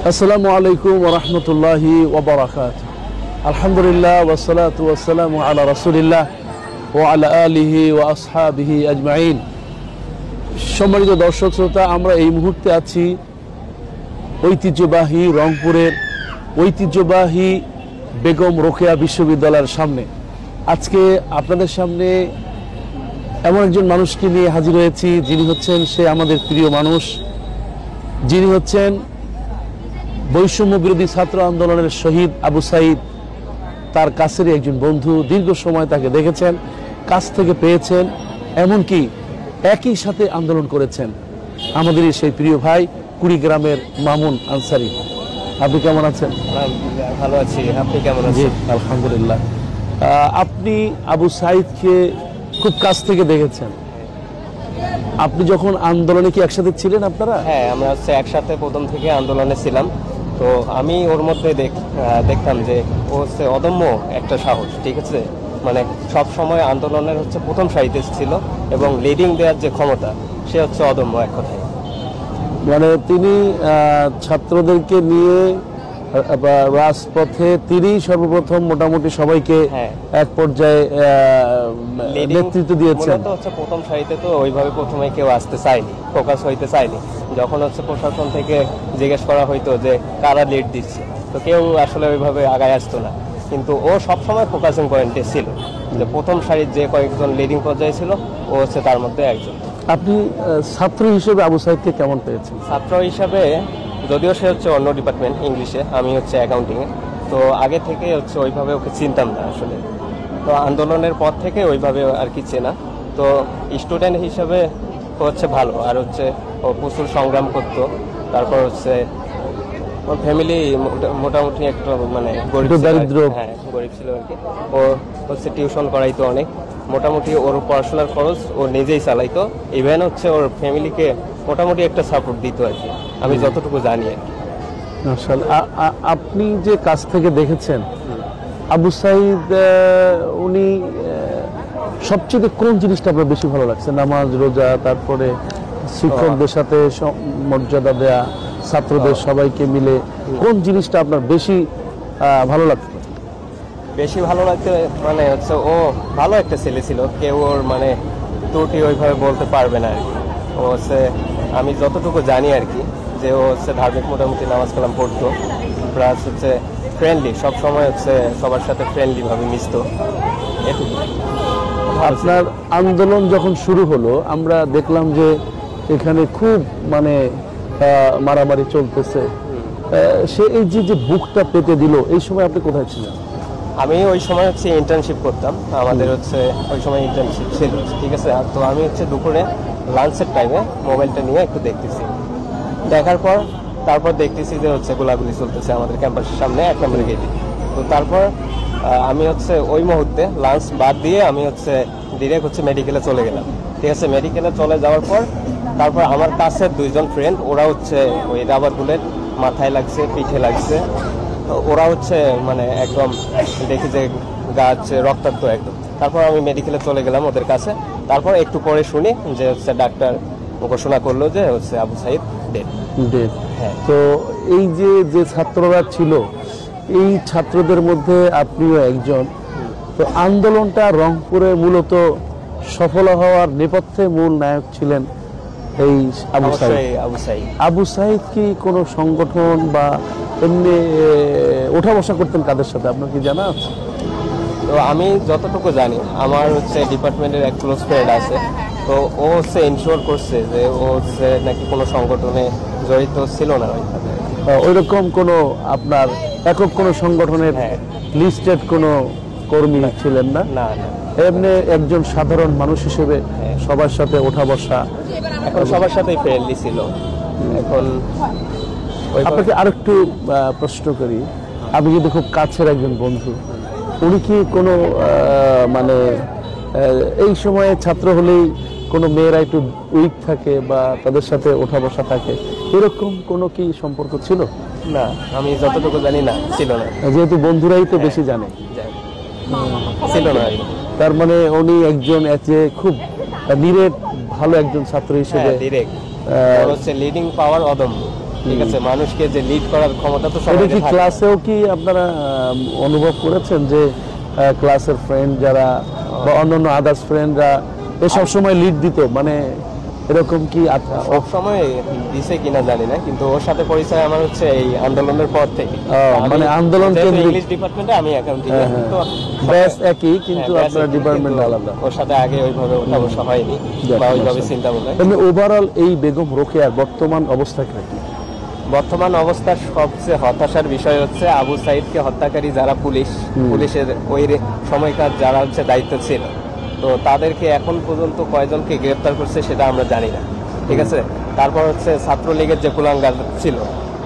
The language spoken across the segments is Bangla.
আসসালামু আলাইকুম ওয়া রাহমাতুল্লাহি ওয়া বারাকাতুহু। আলহামদুলিল্লাহ ওয়া সালাতু ওয়া সালামু আলা রাসূলিল্লাহ ওয়া আলা আলিহি ওয়া আসহাবিহি আজমাইন। সম্মানিত দর্শক শ্রোতা, আমরা এই মুহূর্তে আছি ঐতিহ্যবাহী রংপুরের ঐতিহ্যবাহী বেগম রোকেয়া বিশ্ববিদ্যালয়ের সামনে। আজকে আপনাদের সামনে এমন একজন মানুষকে নিয়ে হাজির হয়েছি, যিনি হচ্ছেন সে আমাদের প্রিয় মানুষ, যিনি হচ্ছেন বৈষম্য বিরোধী ছাত্র আন্দোলনের শহীদ আবু সাঈদ। তার কাছেরই একজন বন্ধু, দীর্ঘ সময় তাকে দেখেছেন, কাছ থেকে পেয়েছেন, এমনকি একই সাথে আন্দোলন করেছেন। আমাদেরই সেই প্রিয় ভাই কুড়িগ্রামের মামুন আনসারী। আপনি কেমন আছেন? ভালো আছি, আপনি কেমন আছেন? আলহামদুলিল্লাহ। আপনি আবু সাঈদকে খুব কাছ থেকে দেখেছেন। আপনি যখন আন্দোলনে কি একসাথে ছিলেন আপনারা? হ্যাঁ, আমরা একসাথে প্রথম থেকে আন্দোলনে ছিলাম। তো আমি ওর মধ্যে দেখতাম যে ও অদম্য একটা সাহস, ঠিক আছে, মানে সব সময় আন্দোলনের প্রথম সারিতে ছিল এবং লিডিং দেওয়ার যে ক্ষমতা, সে অদম্য এক কথায়। মানে তিনি ছাত্রদেরকে নিয়ে রাজপথে তিনি সর্বপ্রথম মোটামুটি সবাইকে এক পর্যায়ে নেতৃত্ব দিয়েছেন। প্রথম সারিতে তো ওইভাবে প্রথমে কেউ আসতে চায়নি, ফোকাস হইতে চায়নি। যখন প্রশাসন থেকে জিজ্ঞেস করা হইতো যে কারা লিড দিচ্ছে, তো কেউ আসলে ওইভাবে আগায় আসতো না। কিন্তু ও সবসময় ফোকাসিং পয়েন্টে ছিল, যে প্রথম সারির যে কয়েকজন লিডিং পর্যায়ে ছিল ও তার মধ্যে একজন। আপনি ছাত্র হিসেবে আবু সাঈদকে কেমন পেয়েছেন? ছাত্র হিসাবে যদিও সে অন্য ডিপার্টমেন্ট, ইংলিশে, আমি অ্যাকাউন্টিংয়ে, তো আগে থেকে ওইভাবে ওকে চিনতাম না আসলে। তো আন্দোলনের পর থেকে ওইভাবে আর কি চেনা। তো স্টুডেন্ট হিসাবে ভালো, আর ও প্রচুর সংগ্রাম করতো। তারপর ওর ফ্যামিলি মোটামুটি একটু মানে গরিব ছিল আর কি। ও টিউশন করাইতো অনেক, মোটামুটি ওর পড়াশোনার খরচ ও নিজেই চালাইতো। ইভেন ওর ফ্যামিলিকে মোটামুটি একটা সাপোর্ট দিত আর কি, আমি যতটুকু জানি আর কি। আপনি যে কাছ থেকে দেখেছেন আবু সাঈদ, উনি সবচেয়ে কোন জিনিসটা আপনার বেশি ভালো লাগছে? নামাজ, রোজা, তারপরে শিক্ষকদের সাথে মর্যাদা দেয়া, ছাত্রদের সবাইকে মিলে কোন জিনিসটা আপনার বেশি ভালো লাগতো? বেশি ভালো লাগতো মানে ও ভালো একটা ছেলে ছিল, কেউ ওর মানে ত্রুটি ওইভাবে বলতে পারবে না আর কি। ও আমি যতটুকু জানি আর কি, যে ও ধার্মিক, মোটামুটি নামাজ কালাম পড়তো, প্লাস ফ্রেন্ডলি, সবসময় সবার সাথে ফ্রেন্ডলি ভাবে মিশতো, এটুকু। আপনার আন্দোলন যখন শুরু হলো, আমরা দেখলাম যে এখানে খুব মানে মারামারি চলতেছে। সে এই যে বুকটা পেতে দিল, এই সময় আপনি কোথায় ছিলেন? আমি ওই সময় ইন্টার্নশিপ করতাম, আমাদের ওই সময় ইন্টার্নশিপ ছিল, ঠিক আছে। তো আমি দুপুরে লাঞ্চের টাইমে মোবাইলটা নিয়ে একটু দেখতেছি, দেখার পর তারপর দেখতেছি যে গোলাগুলি চলতেছে আমাদের ক্যাম্পাসের সামনে 1 নম্বর গেটে। তো তারপর আমি ওই মুহূর্তে লাঞ্চ বাদ দিয়ে আমি ডিরেক্ট মেডিকেলে চলে গেলাম, ঠিক আছে। মেডিকেলে চলে যাওয়ার পর তারপর আমার কাছের 2 জন ফ্রেন্ড, ওরা ওই রাবার বুলেট মাথায় লাগছে, পিঠে লাগছে, ওরা মানে একদম দেখি যে গা রক্তাক্ত একদম। তারপর আমি মেডিকেলে চলে গেলাম ওদের কাছে। তারপর একটু পরে শুনি যে ডাক্তার ঘোষণা করলো যে আবু সাঈদ ডেড। হ্যাঁ। তো এই যে ছাত্ররা ছিল, এই ছাত্রদের মধ্যে আপনিও একজন। তো আন্দোলনটা রংপুরে মূলত সফল হওয়ার নেপথ্যে মূল নায়ক ছিলেন এই আবু সাঈদ। আবু সাঈদ কি কোনো সংগঠন বা এমনি ওঠা বসা করতেন কাদের সাথে, আপনার কি জানা আছে? তো আমি যতটুকু জানি, আমার ডিপার্টমেন্টের এক ক্লোজ ফ্রেন্ড আছে, তো ও ইনশিওর করছে যে ও নাকি কোনো সংগঠনে জড়িত ছিল না। ওইরকম কোনো আপনার একক কোনো সংগঠনের লিস্টেড কোনো কর্মী ছিলেন না? না, এমনি একজন সাধারণ মানুষ হিসেবে সবার সাথে ওঠা বসা, এখন সবার সাথেই ফ্রেন্ডলি ছিল। এখন আপনাকে আরেকটু প্রশ্ন করি, আপনি যদি খুব কাছের একজন বন্ধু, উনি কি কোনো মানে এই সময়ে ছাত্র হলেই কোনো মেয়েরা একটু উইক থাকে বা তাদের সাথে ওঠা বসা থাকে, এরকম কোনো কি সম্পর্ক ছিল? না, আমি যতটুকু জানি না, ছিল না। যেহেতু বন্ধুরাই তো বেশি জানে, ছিল না। তার মানে উনি একজন খুব নিরেট ভালো একজন ছাত্র হিসেবে লিডিং পাওয়ার অদম্য। ঠিক আছে, মানুষকে যে লিড করার ক্ষমতা তো এটা সবাই কি ক্লাসেও কি আপনারা অনুভব করেছেন যে ক্লাসের ফ্রেন্ড যারা বা অন্যান্য আদার্স ফ্রেন্ডরা সব সময় লিড দিত, মানে এরকম কি সব সময় দিছে কিনা জানি না, কিন্তু ওর সাথে পরিচয় আমার হচ্ছে এই আন্দোলনের পর থেকে। মানে আন্দোলন কেন্দ্রিক ইংলিশ ডিপার্টমেন্টে আমি অ্যাকাউন্টিং, তো ব্যাস একই, কিন্তু আপনার ডিপার্টমেন্ট আলাদা। ওর সাথে আগে ওইভাবে ওঠা বসা হয়নি বা ওইভাবে চিন্তা ভাবনা। এমনি ওভারঅল এই বেগম রোকেয়ার বর্তমান অবস্থা কি? বর্তমান অবস্থার সবচেয়ে হতাশার বিষয় হচ্ছে আবু সাইদকে হত্যাকারী যারা পুলিশের ওই সময়কার যারা হচ্ছে দায়িত্ব ছিল, তো তাদেরকে এখন পর্যন্ত কয়জনকে গ্রেফতার করছে সেটা আমরা জানি না, ঠিক আছে। তারপর হচ্ছে ছাত্রলীগের যে কুলাঙ্গার ছিল,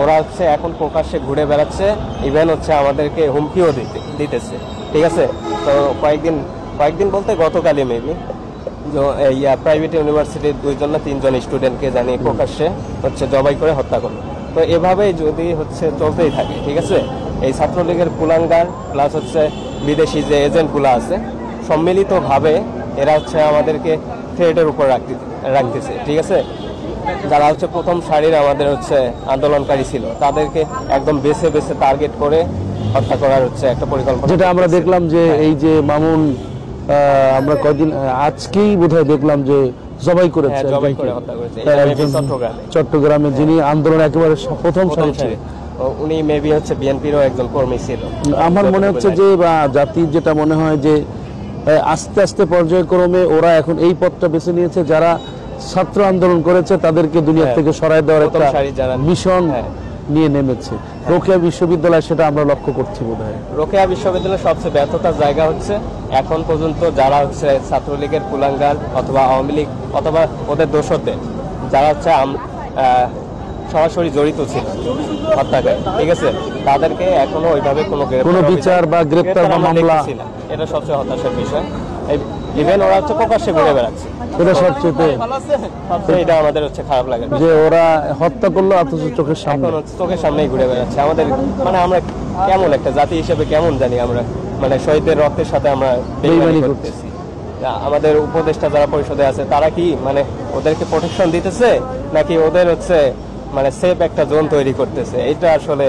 ওরা হচ্ছে এখন প্রকাশ্যে ঘুরে বেড়াচ্ছে, ইভেন হচ্ছে আমাদেরকে হুমকিও দিতেছে, ঠিক আছে। তো কয়েকদিন বলতে গতকালই মেবি প্রাইভেট ইউনিভার্সিটির 2জন না 3জন স্টুডেন্টকে জানিয়ে প্রকাশ্যে হচ্ছে জবাই করে হত্যা করলো। তো এভাবেই যদি হচ্ছে চলতেই থাকে, ঠিক আছে, এই ছাত্রলীগের কুলাঙ্গার প্লাস হচ্ছে বিদেশি যে এজেন্টগুলো আছে, সম্মিলিতভাবে এরা হচ্ছে আমাদেরকে থ্রেটের উপর রাখতেছে, ঠিক আছে। যারা হচ্ছে প্রথম সারির আমাদের হচ্ছে আন্দোলনকারী ছিল, তাদেরকে একদম বেছে বেছে টার্গেট করে হত্যা করার হচ্ছে একটা পরিকল্পনা, যেটা আমরা দেখলাম যে এই যে মামুন আমরা কয়েকদিন আজকেই বোধহয় দেখলাম যে জবাই করেছে, চট্টগ্রামে, যিনি আন্দোলন একেবারে প্রথম সারি ছিলেন। উনি মেবি হচ্ছে বিএনপিরও একজন কর্মী ছিল। আমার মনে হচ্ছে যে জাতির যেটা মনে হয় যে আস্তে আস্তে পর্যায়ক্রমে ওরা এখন এই পথটা বেছে নিয়েছে, যারা ছাত্র আন্দোলন করেছে তাদেরকে দুনিয়া থেকে সরায় দেওয়ার একটা মিশন নিয়ে নেমেছে। রোকেয়া বিশ্ববিদ্যালয় সেটা আমরা লক্ষ্য করছি বোধহয়। রোকেয়া বিশ্ববিদ্যালয়ের সবচেয়ে ব্যর্থতার জায়গা হচ্ছে এখন পর্যন্ত যারা হচ্ছে ছাত্রলীগের কুলাঙ্গার অথবা আওয়ামী লীগ অথবা ওদের দোসরদের যারা হচ্ছে সরাসরি জড়িত ছিল হত্যাকারী, ঠিক আছে, তাদেরকে এখনো ওইভাবে কোনো বিচার বা গ্রেপ্তার বা মামলা, এটা সবচেয়ে হতাশার বিষয়। ইভেন ওরা হচ্ছে প্রকাশ্যে ঘুরে বেড়াচ্ছে, এটা সবচেয়ে এটা আমাদের হচ্ছে খারাপ লাগে যে ওরা হত্যা করলো অথচ চোখের সামনেই ঘুরে বেড়াচ্ছে। আমাদের মানে আমরা কেমন একটা জাতি হিসেবে কেমন জানি আমরা, মানে শহীদদের রক্তের সাথে আমরা বেইমানি করতেছি। আমাদের উপদেষ্টা যারা পরিষদে আছে তারা কি মানে ওদেরকে প্রোটেকশন দিতেছে, নাকি ওদের হচ্ছে মানে সেফ একটা জোন তৈরি করতেছে? এটা আসলে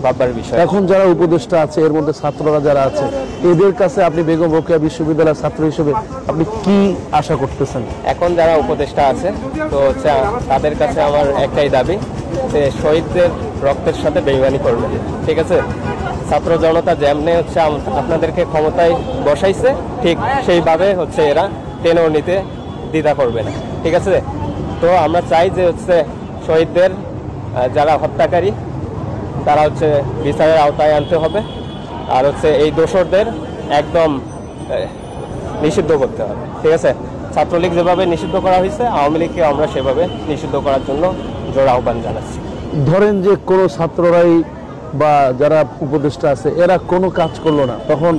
ভাববার বিষয়। এখন যারা উপদেষ্টা আছে এর মধ্যে ছাত্ররা যারা আছে, এদের কাছে আপনি বেগম রোকেয়া বিশ্ববিদ্যালয়ের ছাত্র হিসেবে আপনি কি আশা করতেছেন? এখন যারা উপদেষ্টা আছে তো হচ্ছে তাদের কাছে আমার একটাই দাবি যে শহীদদের রক্তের সাথে বেইমানি করবেন, ঠিক আছে। ছাত্র জনতা যেমনি হচ্ছে আপনাদেরকে ক্ষমতায় বসাইছে, ঠিক সেইভাবে হচ্ছে এরা টেনেও নিতে দ্বিধা করবে না, ঠিক আছে। তো আমরা চাই যে হচ্ছে শহীদদের যারা হত্যাকারী তারা হচ্ছে বিচারের আওতায় আনতে হবে, আর হচ্ছে এই দোষরদের একদম নিষিদ্ধ করতে হবে, ঠিক আছে। ছাত্রলীগ যেভাবে নিষিদ্ধ করা হয়েছে, আওয়ামী লীগকে আমরা সেভাবে নিষিদ্ধ করার জন্য জোর আহ্বান জানাচ্ছি। ধরেন যে কোনো ছাত্ররাই বা যারা উপদেষ্টা আছে এরা কোনো কাজ করলো না, তখন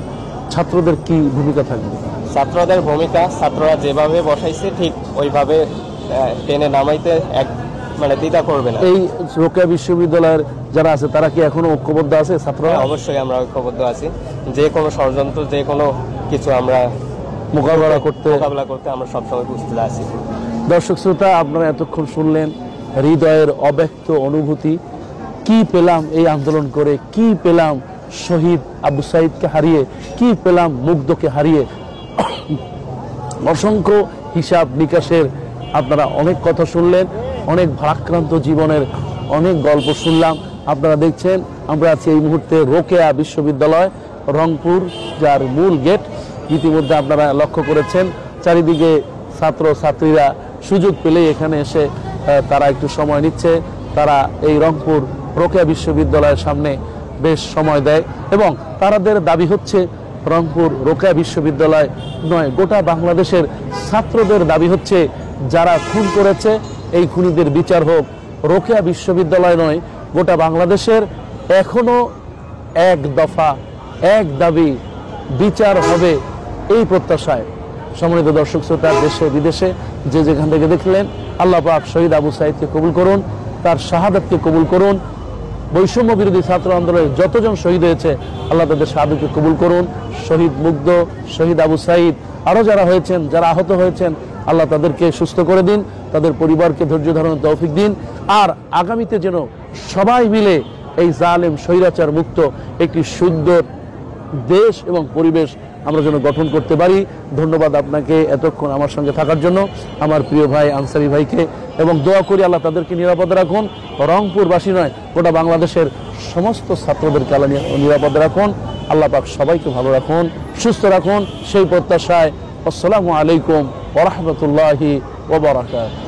ছাত্রদের কি ভূমিকা থাকবে? ছাত্রদের ভূমিকা ছাত্ররা যেভাবে বসাইছে ঠিক ওইভাবে টেনে নামাইতে মানে দ্বিধা করবে না। এই রোকেয়া বিশ্ববিদ্যালয়ের যারা আছে তারা কি এখনো ঐক্যবদ্ধ আছে ছাত্ররা? অবশ্যই আমরা ঐক্যবদ্ধ আছি। যে কোনো ষড়যন্ত্র, যে কোনো কিছু আমরা মোকাবেলা করতে আমরা সবসময় প্রস্তুত আছি। দর্শক শ্রোতা, আপনারা এতক্ষণ শুনলেন হৃদয়ের অব্যক্ত অনুভূতি। কি পেলাম এই আন্দোলন করে, কি পেলাম শহীদ আবু সাইদকে হারিয়ে, কি পেলাম মুগ্ধকে হারিয়ে। অসংখ্য হিসাব নিকাশের আপনারা অনেক কথা শুনলেন, অনেক ভারাক্রান্ত জীবনের অনেক গল্প শুনলাম। আপনারা দেখছেন আমরা আছি এই মুহূর্তে রোকেয়া বিশ্ববিদ্যালয় রংপুর, যার মূল গেট। ইতিমধ্যে আপনারা লক্ষ্য করেছেন চারিদিকে ছাত্র ছাত্রীরা সুযোগ পেলেই এখানে এসে তারা একটু সময় নিচ্ছে। তারা এই রংপুর রোকেয়া বিশ্ববিদ্যালয়ের সামনে বেশ সময় দেয় এবং তাদের দাবি হচ্ছে রংপুর রোকেয়া বিশ্ববিদ্যালয় নয়, গোটা বাংলাদেশের ছাত্রদের দাবি হচ্ছে যারা খুন করেছে এই খুনিদের বিচার হোক। রোকেয়া বিশ্ববিদ্যালয় নয়, গোটা বাংলাদেশের এখনো এক দফা এক দাবি বিচার হবে, এই প্রত্যাশায়। সম্মানিত দর্শক শ্রোতা, দেশে বিদেশে যে যেখান থেকে দেখলেন, আল্লাহ পাক শহীদ আবু সাইদকে কবুল করুন, তার শাহাদাতকে কবুল করুন। বৈষম্য বিরোধী ছাত্র আন্দোলনে যতজন শহীদ হয়েছে আল্লাহ তাদের শাহাদাতকে কবুল করুন। শহীদ মুগ্ধ, শহীদ আবু সাইদ, আরো যারা হয়েছেন, যারা আহত হয়েছেন, আল্লাহ তাদেরকে সুস্থ করে দিন, তাদের পরিবারকে ধৈর্য ধারণের তৌফিক দিন। আর আগামীতে যেন সবাই মিলে এই জালেম স্বৈরাচার মুক্ত একটি সুন্দর দেশ এবং পরিবেশ আমরা যেন গঠন করতে পারি। ধন্যবাদ আপনাকে এতক্ষণ আমার সঙ্গে থাকার জন্য, আমার প্রিয় ভাই আনসারি ভাইকে, এবং দোয়া করি আল্লাহ তাদেরকে নিরাপদে রাখুন। রংপুরবাসী নয়, গোটা বাংলাদেশের সমস্ত ছাত্রদেরকে আল্লাহ নিরাপদে রাখুন। আল্লাহ পাক সবাইকে ভালো রাখুন, সুস্থ রাখুন, সেই প্রত্যাশায় আসসালামু আলাইকুম ওয়া রাহমাতুল্লাহি ওয়া বারাকাতুহু।